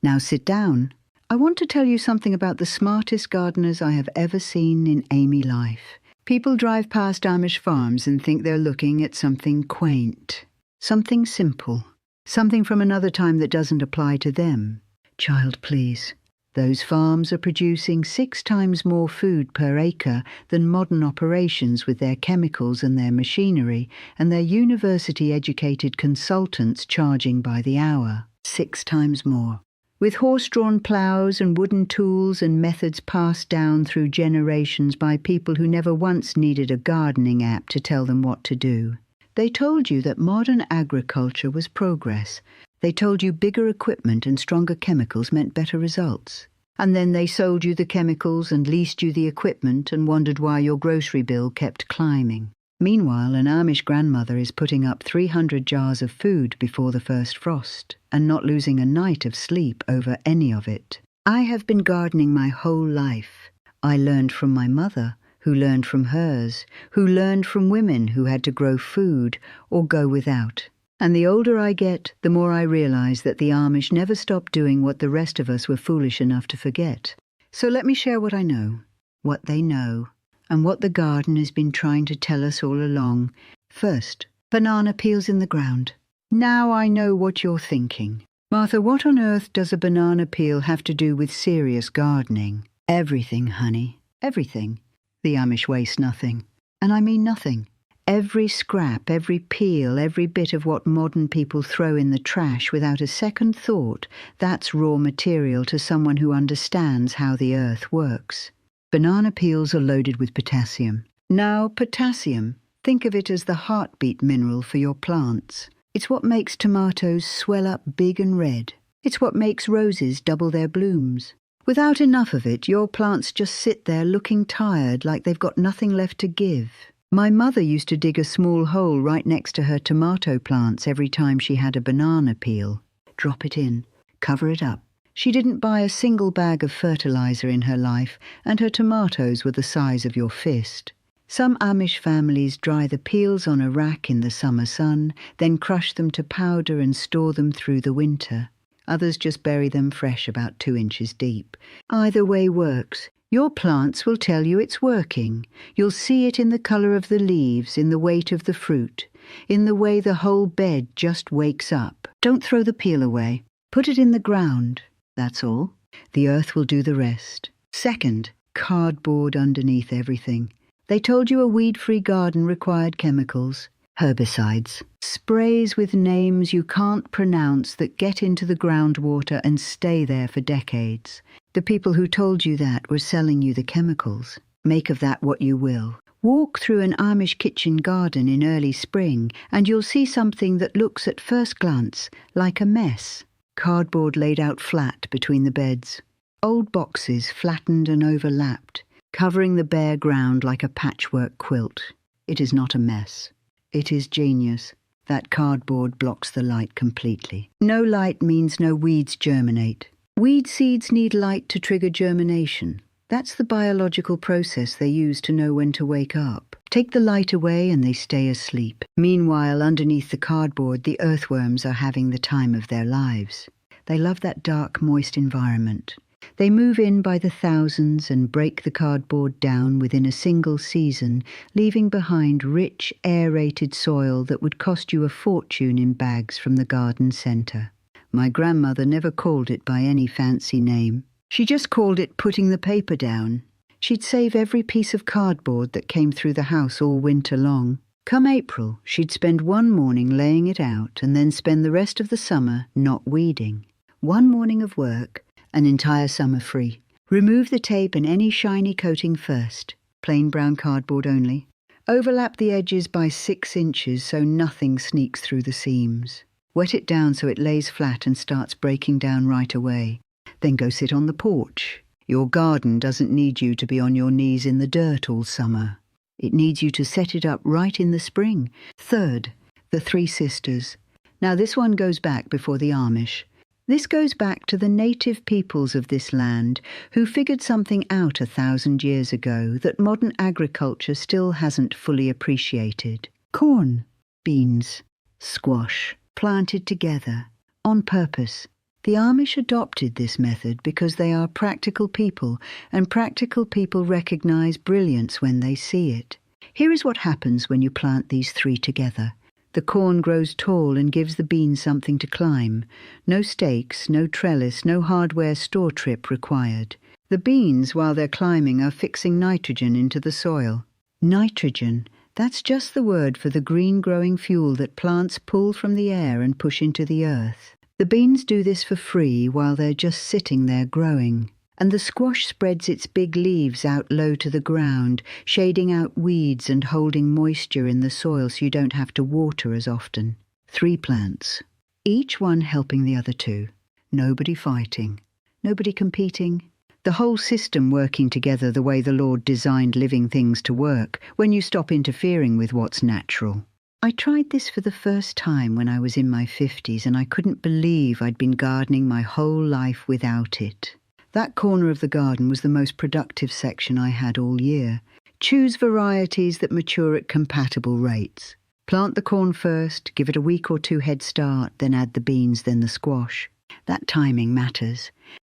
Now sit down. I want to tell you something about the smartest gardeners I have ever seen in Amy life. People drive past Amish farms and think they're looking at something quaint, something simple, something from another time that doesn't apply to them. Child, please. Those farms are producing 6 times more food per acre than modern operations with their chemicals and their machinery and their university-educated consultants charging by the hour. 6 times more. With horse-drawn ploughs and wooden tools and methods passed down through generations by people who never once needed a gardening app to tell them what to do. They told you that modern agriculture was progress. They told you bigger equipment and stronger chemicals meant better results. And then they sold you the chemicals and leased you the equipment and wondered why your grocery bill kept climbing. Meanwhile, an Amish grandmother is putting up 300 jars of food before the first frost and not losing a night of sleep over any of it. I have been gardening my whole life. I learned from my mother, who learned from hers, who learned from women who had to grow food or go without. And the older I get, the more I realize that the Amish never stopped doing what the rest of us were foolish enough to forget. So let me share what I know, what they know, and what the garden has been trying to tell us all along. First, banana peels in the ground. Now I know what you're thinking. Martha, what on earth does a banana peel have to do with serious gardening? Everything, honey, everything. The Amish waste nothing. And I mean nothing. Every scrap, every peel, every bit of what modern people throw in the trash without a second thought, that's raw material to someone who understands how the earth works. Banana peels are loaded with potassium. Now, potassium, think of it as the heartbeat mineral for your plants. It's what makes tomatoes swell up big and red. It's what makes roses double their blooms. Without enough of it, your plants just sit there looking tired, like they've got nothing left to give. My mother used to dig a small hole right next to her tomato plants every time she had a banana peel. Drop it in, cover it up. She didn't buy a single bag of fertilizer in her life, and her tomatoes were the size of your fist. Some Amish families dry the peels on a rack in the summer sun, then crush them to powder and store them through the winter. Others just bury them fresh about 2 inches deep. Either way works. Your plants will tell you it's working. You'll see it in the colour of the leaves, in the weight of the fruit, in the way the whole bed just wakes up. Don't throw the peel away. Put it in the ground. That's all. The earth will do the rest. Second, cardboard underneath everything. They told you a weed-free garden required chemicals, herbicides, sprays with names you can't pronounce that get into the groundwater and stay there for decades. The people who told you that were selling you the chemicals. Make of that what you will. Walk through an Amish kitchen garden in early spring and you'll see something that looks at first glance like a mess. Cardboard laid out flat between the beds. Old boxes flattened and overlapped, covering the bare ground like a patchwork quilt. It is not a mess. It is genius. That cardboard blocks the light completely. No light means no weeds germinate. Weed seeds need light to trigger germination. That's the biological process they use to know when to wake up. Take the light away and they stay asleep. Meanwhile, underneath the cardboard, the earthworms are having the time of their lives. They love that dark, moist environment. They move in by the thousands and break the cardboard down within a single season, leaving behind rich, aerated soil that would cost you a fortune in bags from the garden centre. My grandmother never called it by any fancy name. She just called it putting the paper down. She'd save every piece of cardboard that came through the house all winter long. Come April, she'd spend one morning laying it out and then spend the rest of the summer not weeding. One morning of work, an entire summer free. Remove the tape and any shiny coating first. Plain brown cardboard only. Overlap the edges by 6 inches so nothing sneaks through the seams. Wet it down so it lays flat and starts breaking down right away. Then go sit on the porch. Your garden doesn't need you to be on your knees in the dirt all summer. It needs you to set it up right in the spring. Third, the 3 sisters. Now this one goes back before the Amish. This goes back to the native peoples of this land who figured something out 1,000 years ago that modern agriculture still hasn't fully appreciated. Corn, beans, squash, planted together, on purpose, The Amish adopted this method because they are practical people, and practical people recognize brilliance when they see it. Here is what happens when you plant these three together. The corn grows tall and gives the beans something to climb. No stakes, no trellis, no hardware store trip required. The beans, while they're climbing, are fixing nitrogen into the soil. Nitrogen, that's just the word for the green-growing fuel that plants pull from the air and push into the earth. The beans do this for free while they're just sitting there growing. And the squash spreads its big leaves out low to the ground, shading out weeds and holding moisture in the soil so you don't have to water as often. 3 plants, each one helping the other 2. Nobody fighting, nobody competing. The whole system working together the way the Lord designed living things to work when you stop interfering with what's natural. I tried this for the first time when I was in my 50s, and I couldn't believe I'd been gardening my whole life without it. That corner of the garden was the most productive section I had all year. Choose varieties that mature at compatible rates. Plant the corn first, give it a week or 2 head start, then add the beans, then the squash. That timing matters.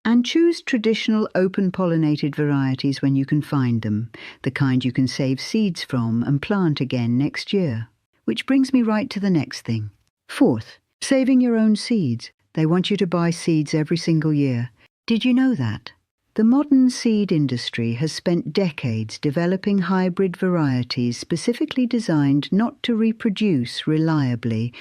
And choose traditional open-pollinated varieties when you can find them, the kind you can save seeds from and plant again next year. Which brings me right to the next thing. 4th, saving your own seeds. They want you to buy seeds every single year. Did you know that? The modern seed industry has spent decades developing hybrid varieties specifically designed not to reproduce reliably,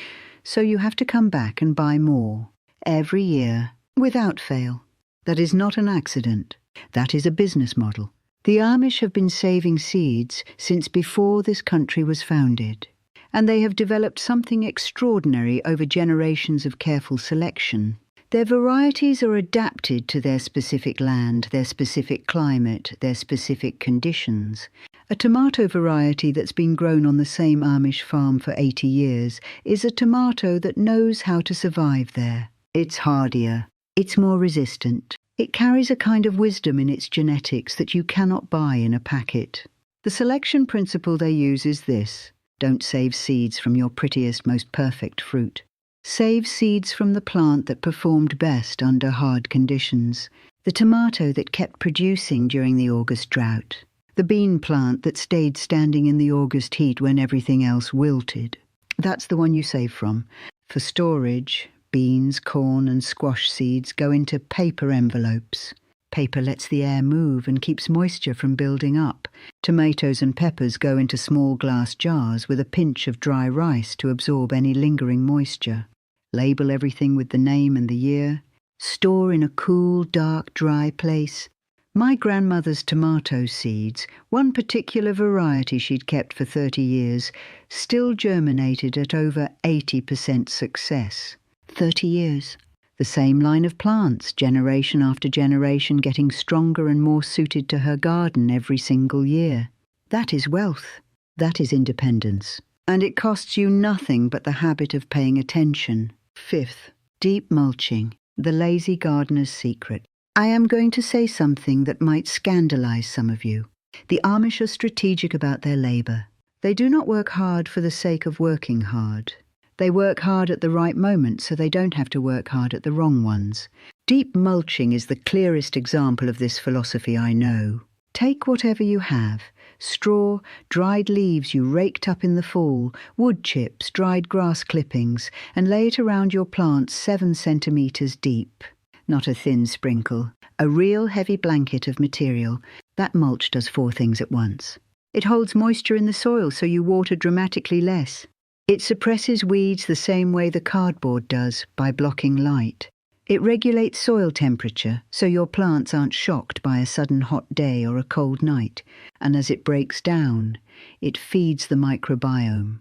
so you have to come back and buy more every year, without fail. That is not an accident. That is a business model. The Amish have been saving seeds since before this country was founded, and they have developed something extraordinary over generations of careful selection. Their varieties are adapted to their specific land, their specific climate, their specific conditions. A tomato variety that's been grown on the same Amish farm for 80 years is a tomato that knows how to survive there. It's hardier. It's more resistant. It carries a kind of wisdom in its genetics that you cannot buy in a packet. The selection principle they use is this: don't save seeds from your prettiest, most perfect fruit. Save seeds from the plant that performed best under hard conditions. The tomato that kept producing during the August drought. The bean plant that stayed standing in the August heat when everything else wilted. That's the one you save from. For storage, beans, corn and squash seeds go into paper envelopes. Paper lets the air move and keeps moisture from building up. Tomatoes and peppers go into small glass jars with a pinch of dry rice to absorb any lingering moisture. Label everything with the name and the year. Store in a cool, dark, dry place. My grandmother's tomato seeds, one particular variety she'd kept for 30 years, still germinated at over 80% success. 30 years. The same line of plants, generation after generation, getting stronger and more suited to her garden every single year. That is wealth. That is independence. And it costs you nothing but the habit of paying attention. 5th, deep mulching, the lazy gardener's secret. I am going to say something that might scandalize some of you. The Amish are strategic about their labor. They do not work hard for the sake of working hard. They work hard at the right moment so they don't have to work hard at the wrong ones. Deep mulching is the clearest example of this philosophy I know. Take whatever you have: straw, dried leaves you raked up in the fall, wood chips, dried grass clippings, and lay it around your plants 7 centimeters deep. Not a thin sprinkle, a real heavy blanket of material. That mulch does 4 things at once. It holds moisture in the soil so you water dramatically less. It suppresses weeds the same way the cardboard does, by blocking light. It regulates soil temperature so your plants aren't shocked by a sudden hot day or a cold night, and as it breaks down, it feeds the microbiome.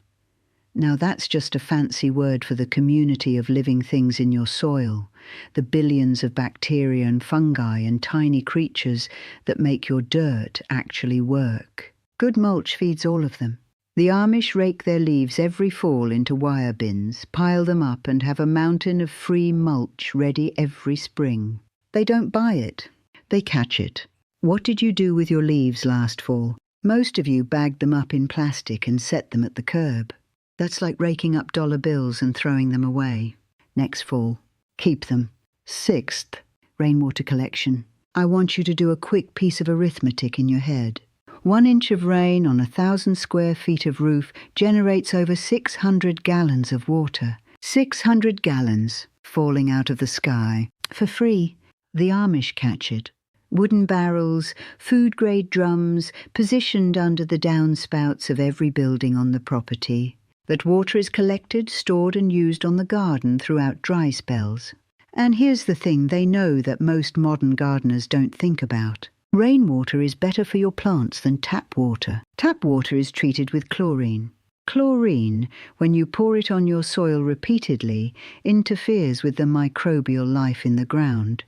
Now that's just a fancy word for the community of living things in your soil, the billions of bacteria and fungi and tiny creatures that make your dirt actually work. Good mulch feeds all of them. The Amish rake their leaves every fall into wire bins, pile them up and have a mountain of free mulch ready every spring. They don't buy it, they catch it. What did you do with your leaves last fall? Most of you bagged them up in plastic and set them at the curb. That's like raking up dollar bills and throwing them away. Next fall, keep them. Sixth, rainwater collection. I want you to do a quick piece of arithmetic in your head. 1 inch of rain on 1,000 square feet of roof generates over 600 gallons of water. 600 gallons falling out of the sky for free. The Amish catch it. Wooden barrels, food-grade drums, positioned under the downspouts of every building on the property. That water is collected, stored and used on the garden throughout dry spells. And here's the thing they know that most modern gardeners don't think about. Rainwater is better for your plants than tap water. Tap water is treated with chlorine. Chlorine, when you pour it on your soil repeatedly, interferes with the microbial life in the ground.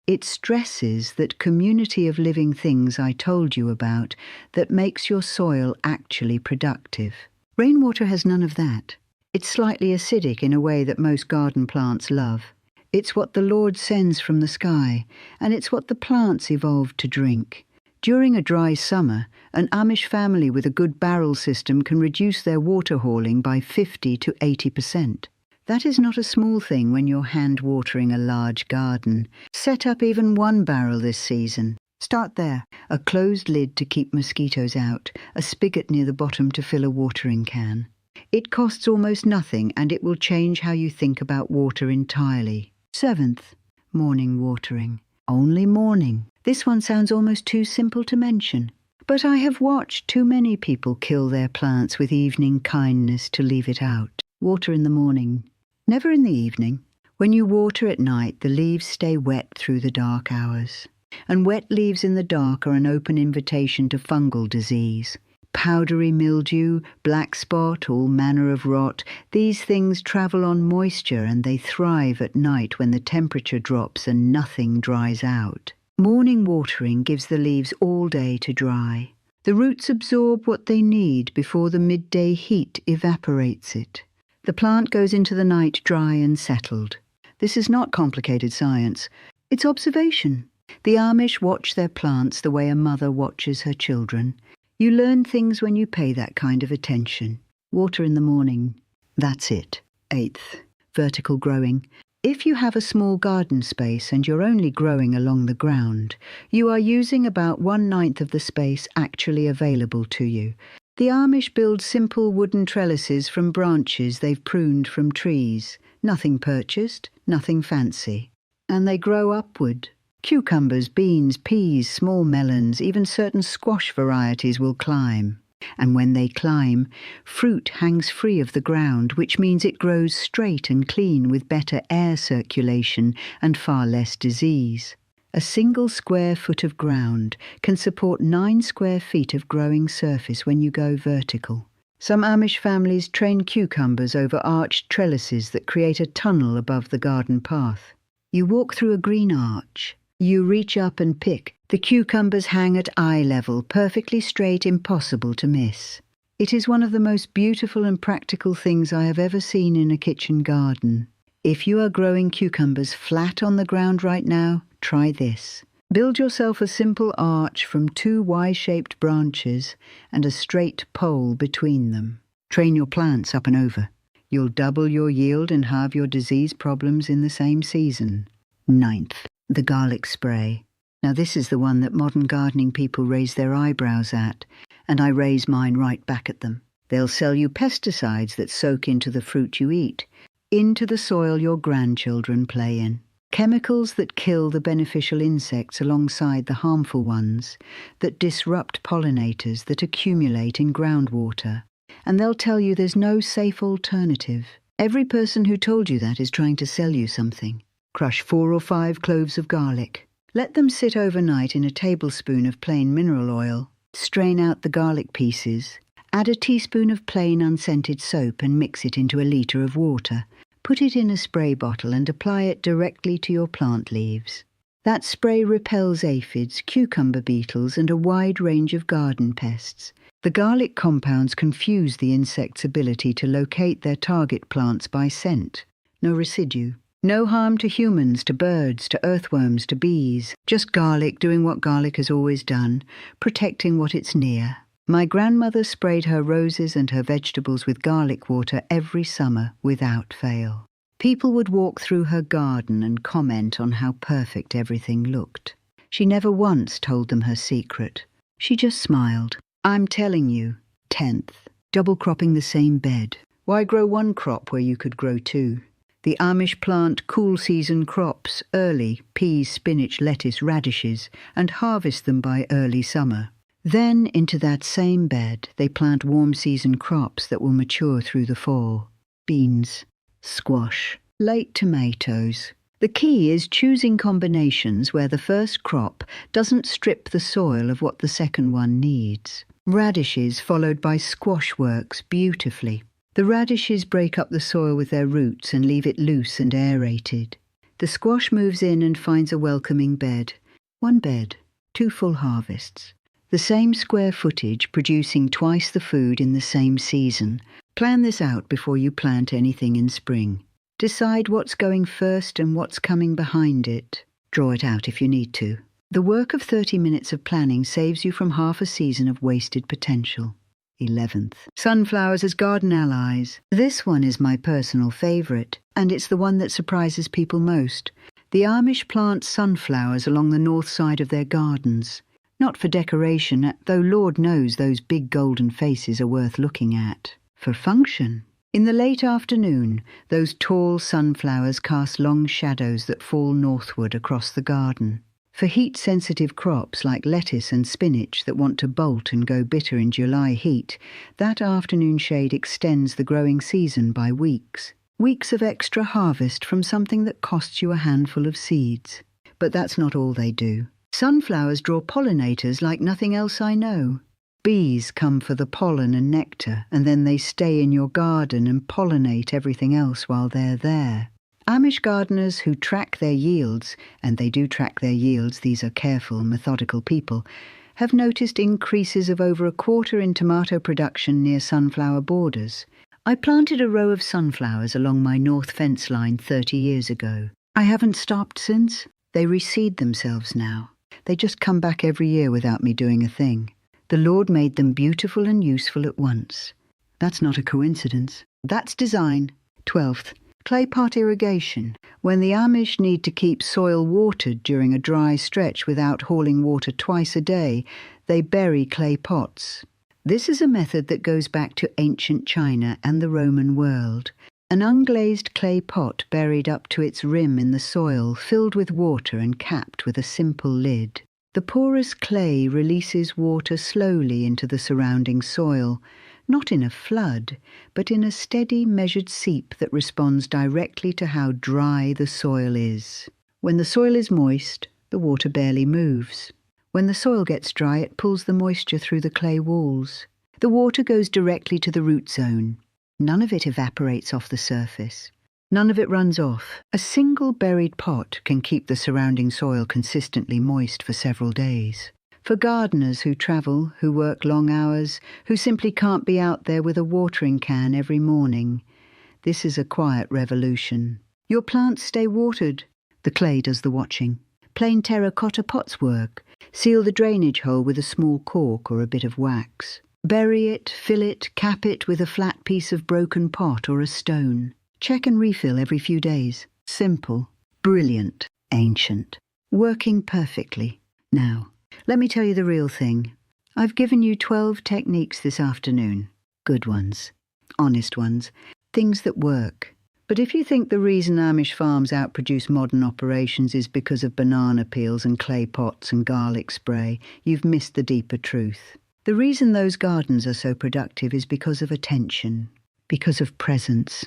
It stresses that community of living things I told you about that makes your soil actually productive. Rainwater has none of that. It's slightly acidic in a way that most garden plants love. It's what the Lord sends from the sky, and it's what the plants evolved to drink. During a dry summer, an Amish family with a good barrel system can reduce their water hauling by 50 to 80%. That is not a small thing when you're hand-watering a large garden. Set up even 1 barrel this season. Start there. A closed lid to keep mosquitoes out, a spigot near the bottom to fill a watering can. It costs almost nothing, and it will change how you think about water entirely. 7th, morning watering. Only morning. This one sounds almost too simple to mention. But I have watched too many people kill their plants with evening kindness to leave it out. Water in the morning. Never in the evening. When you water at night, the leaves stay wet through the dark hours. And wet leaves in the dark are an open invitation to fungal disease. Powdery mildew, black spot, all manner of rot, these things travel on moisture and they thrive at night when the temperature drops and nothing dries out. Morning watering gives the leaves all day to dry. The roots absorb what they need before the midday heat evaporates it. The plant goes into the night dry and settled. This is not complicated science. It's observation. The Amish watch their plants the way a mother watches her children. You learn things when you pay that kind of attention. Water in the morning. That's it. 8th, vertical growing. If you have a small garden space and you're only growing along the ground, you are using about 1/9 of the space actually available to you. The Amish build simple wooden trellises from branches they've pruned from trees. Nothing purchased, nothing fancy. And they grow upward. Cucumbers, beans, peas, small melons, even certain squash varieties will climb. And when they climb, fruit hangs free of the ground, which means it grows straight and clean with better air circulation and far less disease. A single square foot of ground can support 9 square feet of growing surface when you go vertical. Some Amish families train cucumbers over arched trellises that create a tunnel above the garden path. You walk through a green arch. You reach up and pick. The cucumbers hang at eye level, perfectly straight, impossible to miss. It is one of the most beautiful and practical things I have ever seen in a kitchen garden. If you are growing cucumbers flat on the ground right now, try this. Build yourself a simple arch from 2 Y-shaped branches and a straight pole between them. Train your plants up and over. You'll double your yield and halve your disease problems in the same season. 9th. The garlic spray. Now this is the one that modern gardening people raise their eyebrows at, and I raise mine right back at them. They'll sell you pesticides that soak into the fruit you eat, into the soil your grandchildren play in. Chemicals that kill the beneficial insects alongside the harmful ones, that disrupt pollinators that accumulate in groundwater. And they'll tell you there's no safe alternative. Every person who told you that is trying to sell you something. Crush 4 or 5 cloves of garlic. Let them sit overnight in a tablespoon of plain mineral oil. Strain out the garlic pieces. Add a teaspoon of plain unscented soap and mix it into a litre of water. Put it in a spray bottle and apply it directly to your plant leaves. That spray repels aphids, cucumber beetles, and a wide range of garden pests. The garlic compounds confuse the insect's ability to locate their target plants by scent. No residue. No harm to humans, to birds, to earthworms, to bees. Just garlic doing what garlic has always done, protecting what it's near. My grandmother sprayed her roses and her vegetables with garlic water every summer without fail. People would walk through her garden and comment on how perfect everything looked. She never once told them her secret. She just smiled. I'm telling you, 10th, double cropping the same bed. Why grow one crop where you could grow two? The Amish plant cool season crops early, peas, spinach, lettuce, radishes, and harvest them by early summer. Then into that same bed they plant warm season crops that will mature through the fall. Beans, squash, late tomatoes. The key is choosing combinations where the first crop doesn't strip the soil of what the second one needs. Radishes followed by squash works beautifully. The radishes break up the soil with their roots and leave it loose and aerated. The squash moves in and finds a welcoming bed. One bed, two full harvests. The same square footage producing twice the food in the same season. Plan this out before you plant anything in spring. Decide what's going first and what's coming behind it. Draw it out if you need to. The work of 30 minutes of planning saves you from half a season of wasted potential. 11th. Sunflowers as garden allies. This one is my personal favourite, and it's the one that surprises people most. The Amish plant sunflowers along the north side of their gardens. Not for decoration, though Lord knows those big golden faces are worth looking at. For function. In the late afternoon, those tall sunflowers cast long shadows that fall northward across the garden. For heat-sensitive crops like lettuce and spinach that want to bolt and go bitter in July heat, that afternoon shade extends the growing season by weeks. Weeks of extra harvest from something that costs you a handful of seeds. But that's not all they do. Sunflowers draw pollinators like nothing else I know. Bees come for the pollen and nectar, and then they stay in your garden and pollinate everything else while they're there. Amish gardeners who track their yields, and they do track their yields, these are careful, methodical people, have noticed increases of over a quarter in tomato production near sunflower borders. I planted a row of sunflowers along my north fence line 30 years ago. I haven't stopped since. They reseed themselves now. They just come back every year without me doing a thing. The Lord made them beautiful and useful at once. That's not a coincidence. That's design. 12th. Clay pot irrigation. When the Amish need to keep soil watered during a dry stretch without hauling water twice a day, they bury clay pots. This is a method that goes back to ancient China and the Roman world. An unglazed clay pot buried up to its rim in the soil, filled with water and capped with a simple lid. The porous clay releases water slowly into the surrounding soil, not in a flood, but in a steady, measured seep that responds directly to how dry the soil is. When the soil is moist, the water barely moves. When the soil gets dry, it pulls the moisture through the clay walls. The water goes directly to the root zone. None of it evaporates off the surface. None of it runs off. A single buried pot can keep the surrounding soil consistently moist for several days. For gardeners who travel, who work long hours, who simply can't be out there with a watering can every morning, this is a quiet revolution. Your plants stay watered. The clay does the watching. Plain terracotta pots work. Seal the drainage hole with a small cork or a bit of wax. Bury it, fill it, cap it with a flat piece of broken pot or a stone. Check and refill every few days. Simple, brilliant, ancient. Working perfectly. Now, let me tell you the real thing. I've given you 12 techniques this afternoon. Good ones. Honest ones. Things that work. But if you think the reason Amish farms outproduce modern operations is because of banana peels and clay pots and garlic spray, you've missed the deeper truth. The reason those gardens are so productive is because of attention, because of presence,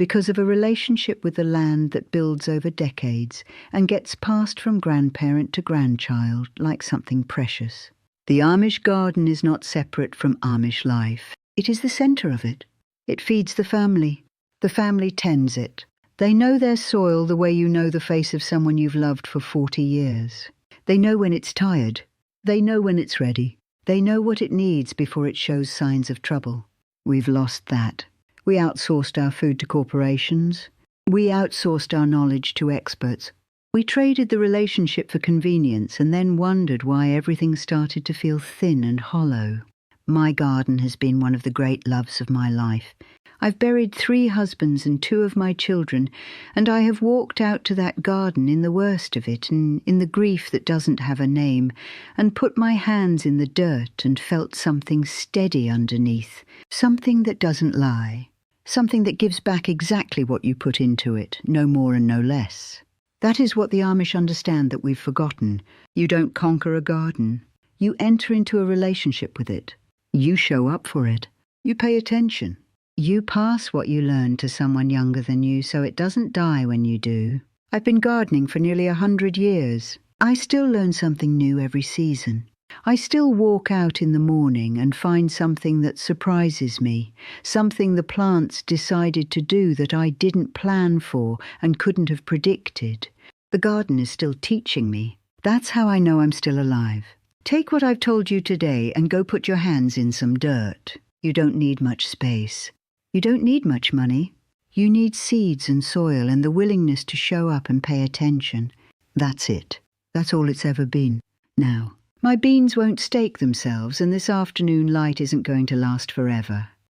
because of a relationship with the land that builds over decades and gets passed from grandparent to grandchild like something precious. The Amish garden is not separate from Amish life. It is the centre of it. It feeds the family. The family tends it. They know their soil the way you know the face of someone you've loved for 40 years. They know when it's tired. They know when it's ready. They know what it needs before it shows signs of trouble. We've lost that. We outsourced our food to corporations. We outsourced our knowledge to experts. We traded the relationship for convenience and then wondered why everything started to feel thin and hollow. My garden has been one of the great loves of my life. I've buried 3 husbands and 2 of my children, and I have walked out to that garden in the worst of it, and in the grief that doesn't have a name, and put my hands in the dirt and felt something steady underneath, something that doesn't lie, something that gives back exactly what you put into it, no more and no less. That is what the Amish understand that we've forgotten. You don't conquer a garden. You enter into a relationship with it. You show up for it. You pay attention. You pass what you learn to someone younger than you so it doesn't die when you do. I've been gardening for nearly 100 years. I still learn something new every season. I still walk out in the morning and find something that surprises me, something the plants decided to do that I didn't plan for and couldn't have predicted. The garden is still teaching me. That's how I know I'm still alive. Take what I've told you today and go put your hands in some dirt. You don't need much space. You don't need much money. You need seeds and soil and the willingness to show up and pay attention. That's it. That's all it's ever been. Now, my beans won't stake themselves, and this afternoon light isn't going to last forever.